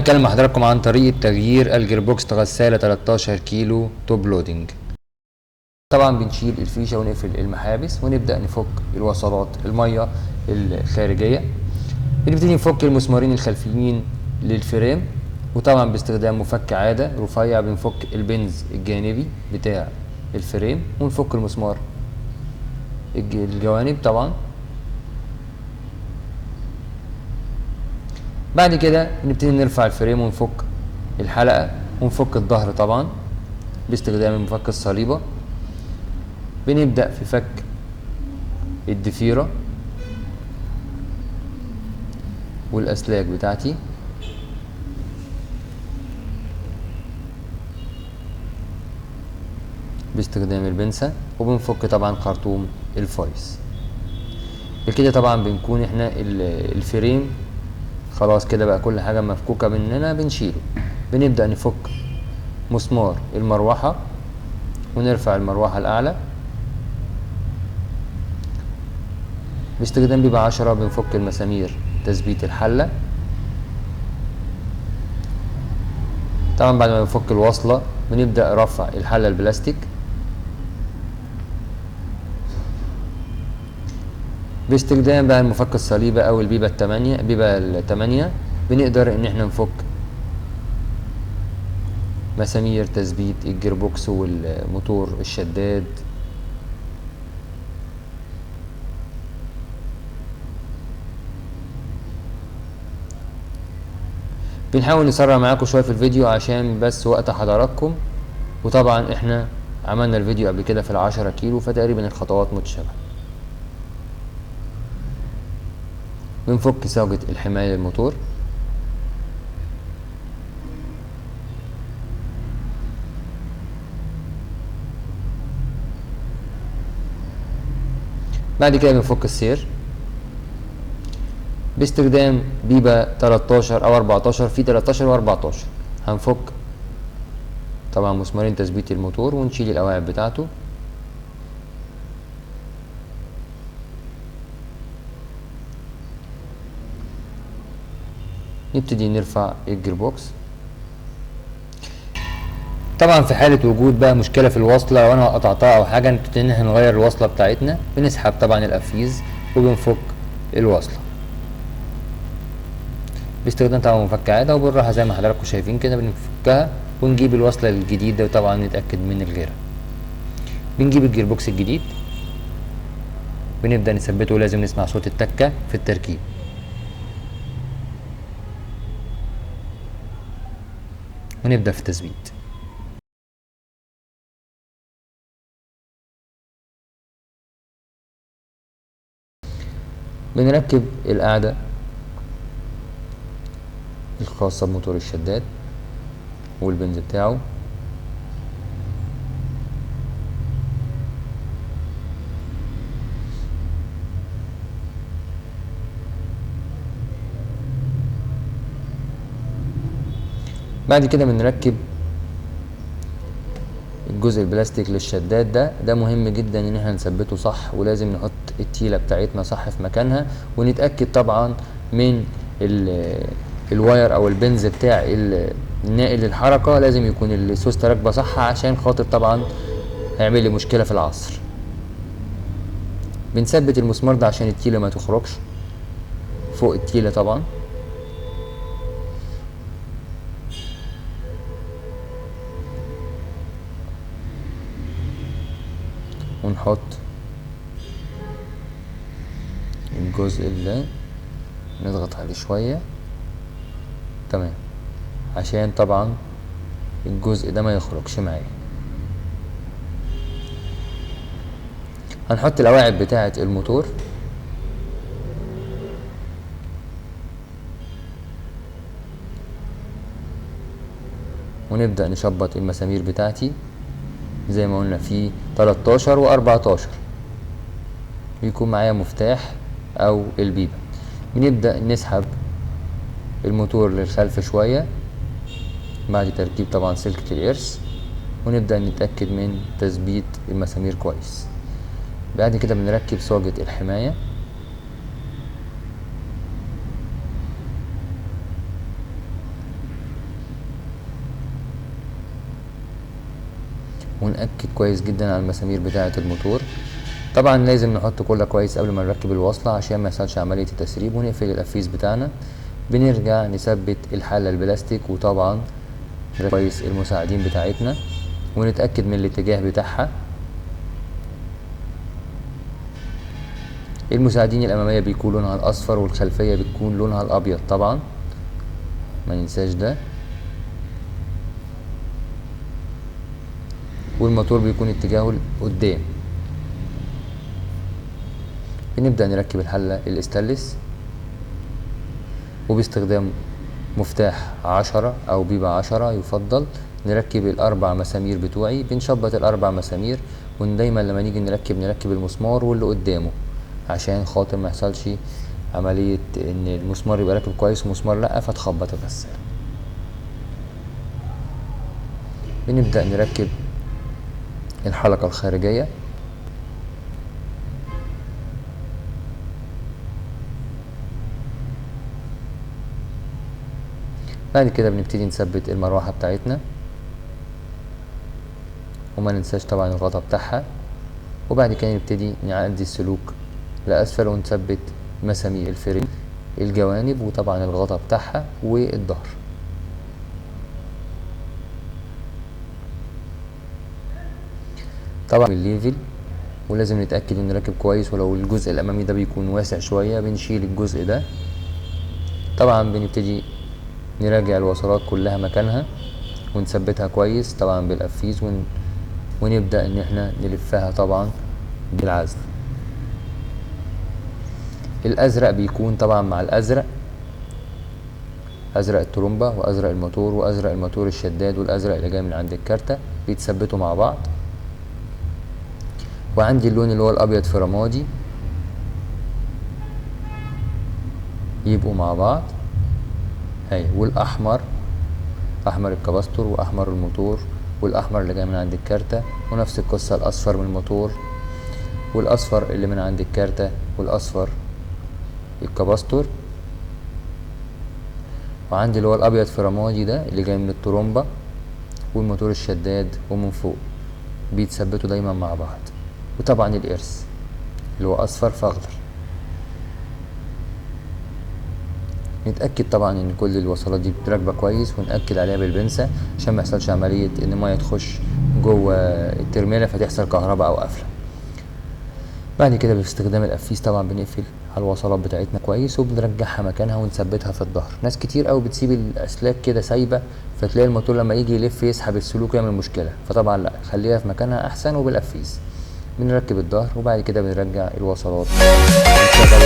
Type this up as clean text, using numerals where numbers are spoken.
هتكلم مع حضراتكم عن طريقة تغيير الجيربوكس غسالة 13 كيلو توب لودنج. طبعا بنشيل الفيشة ونقفل المحابس ونبدأ نفك الوصلات المية الخارجية. بنبتدي نفك المسمارين الخلفيين للفريم، وطبعا باستخدام مفك عادة رفيع بنفك البنز الجانبي بتاع الفريم ونفك المسمار الجوانب طبعا. بعد كده نبتدي نرفع الفريم ونفك الحلقة ونفك الظهر طبعا باستخدام المفك الصليبة. بنبدأ في فك الضفيرة والأسلاك بتاعتي باستخدام البنسة، وبنفك طبعا خرطوم الفايز. بكده طبعا بنكون احنا الفريم خلاص كده بقى كل حاجة مفكوكة مننا بنشيله. بنبدأ نفك مسمار المروحة ونرفع المروحة الأعلى باستخدام بيبقى 10. بنفك المسامير تثبيت الحلة. طبعا بعد ما بنفك الوصلة بنبدأ رفع الحلة البلاستيك باستخدام بقى المفك الصليبة او البيبة التمانية. بنقدر ان احنا نفك مسامير تثبيت الجيربوكس والموتور الشداد. بنحاول نسرع معاكم شوية في الفيديو عشان بس وقت حضراتكم، وطبعا احنا عملنا الفيديو قبل كده في 10 كيلو فتقريبا الخطوات متشابهة. بنفك زاوية الحماية للموتور. بعد كده بنفك السير باستخدام بيبة 13 او 14. في 13 و14 هنفك طبعا مسمارين تثبيت الموتور ونشيل القواعد بتاعته. نبتدي نرفع الجيربوكس. طبعا في حالة وجود بقى مشكلة في الوصلة، لو انا قطعتها او حاجة نبتدي ان احنا نغير الوصلة بتاعتنا. بنسحب طبعا القفيز وبنفك الوصلة باستخدام طبعا مفك عادة، وبالراحة زي ما حضراتكم شايفين كده بنفكها ونجيب الوصلة الجديدة، وطبعا نتأكد من الغيرة. بنجيب الجيربوكس الجديد بنبدأ نثبته، ولازم نسمع صوت التكة في التركيب. ونبدأ في التثبيت. بنركب القاعدة الخاصة بموتور الشداد والبنز بتاعه. بعد كده بنركب الجزء البلاستيك للشداد ده مهم جدا ان احنا نثبته صح، ولازم نحط التيلة بتاعتنا صح في مكانها، ونتأكد طبعا من الواير او البنز بتاع الناقل للحركة لازم يكون السوستة راكبة صح، عشان خاطر طبعا هيعمل لي مشكلة في العصر. بنثبت المسمار ده عشان التيلة ما تخرجش فوق التيلة طبعا. ونحط الجزء اللي نضغط عليه شوية تمام، عشان طبعا الجزء ده ما يخرجش معايا. هنحط القواعد بتاعة الموتور ونبدأ نشبط المسامير بتاعتي زي ما قلنا في 13 و14. بيكون معايا مفتاح او البيبة. بنبدأ نسحب الموتور للخلف شوية بعد تركيب طبعا سلكة الإرس، ونبدأ نتأكد من تثبيت المسامير كويس. بعد كده بنركب صاجة الحماية. ونأكد كويس جدا على المسامير بتاعة الموتور. طبعا لازم نحط كله كويس قبل ما نركب الوصلة عشان ما يحصلش عملية التسريب، ونقفل القفيز بتاعنا. بنرجع نثبت الحلة البلاستيك، وطبعا كويس المساعدين بتاعتنا ونتأكد من الاتجاه بتاعها. المساعدين الأمامية بيكون لونها الأصفر، والخلفية بتكون لونها الأبيض طبعا، ما ننساش ده. والموتور بيكون اتجاهه قدام. بنبدأ نركب الحلة الاستانلس، وباستخدام مفتاح 10 أو بيبة 10 يفضل نركب الأربع مسامير بتوعي. بنشبط الأربع مسامير، ودايما لما نيجي نركب المسمار واللي قدامه، عشان خاطر ما يحصلش عملية ان المسمار يبقى راكب كويس ومسمار لأ فتخبط الغسالة. بنبدأ نركب الحلقة الخارجية. بعد كده بنبتدي نثبت المروحة بتاعتنا، وما ننساش طبعا الغطا بتاعها. وبعد كده نبتدي نعدي السلوك لأسفل ونثبت مسامير الفريم، الجوانب، وطبعا الغطا بتاعها والظهر. طبعا الليفل، ولازم نتأكد انه راكب كويس، ولو الجزء الأمامي ده بيكون واسع شوية بنشيل الجزء ده. طبعا بنبتدي نراجع الوصلات كلها مكانها ونثبتها كويس طبعا بالقفيز، ونبدأ ان احنا نلفها طبعا بالعزل. الازرق بيكون طبعا مع الازرق، ازرق الترومبة وازرق الموتور وازرق الموتور الشداد والازرق اللي جاي من عند الكارتة بيتثبتوا مع بعض. وعندي اللون اللي هو الابيض في رمادي يبقوا مع بعض اهي، والاحمر احمر الكباستور واحمر الموتور والاحمر اللي جاي من عند الكارتة، ونفس القصة الاصفر من الموتور والاصفر اللي من عند الكارتة والاصفر الكباستور. وعندي اللي هو الابيض في رمادي ده اللي جاي من الترومبة والموتور الشداد ومن فوق بيتثبتوا دايما مع بعض. وطبعا الارث اللي هو اصفر في اخضر. نتأكد طبعا ان كل الوصلات دي راكبة كويس، ونأكد عليها بالبنسة عشان ما يحصلش عملية ان مية تخش جوه الترميلة فتحصل كهرباء او قفلة. بعد كده باستخدام القفيز طبعا بنقفل على الوصلات بتاعتنا كويس، وبنرجعها مكانها ونثبتها في الظهر. ناس كتير قوي بتسيب الاسلاك كده سايبه، فتلاقي الموتور لما يجي يلف يسحب السلوك ويعمل مشكله. فطبعا لا، خليها في مكانها احسن. وبالقفيز بنركب الظهر، وبعد كده بنرجع الوصلات ونشغل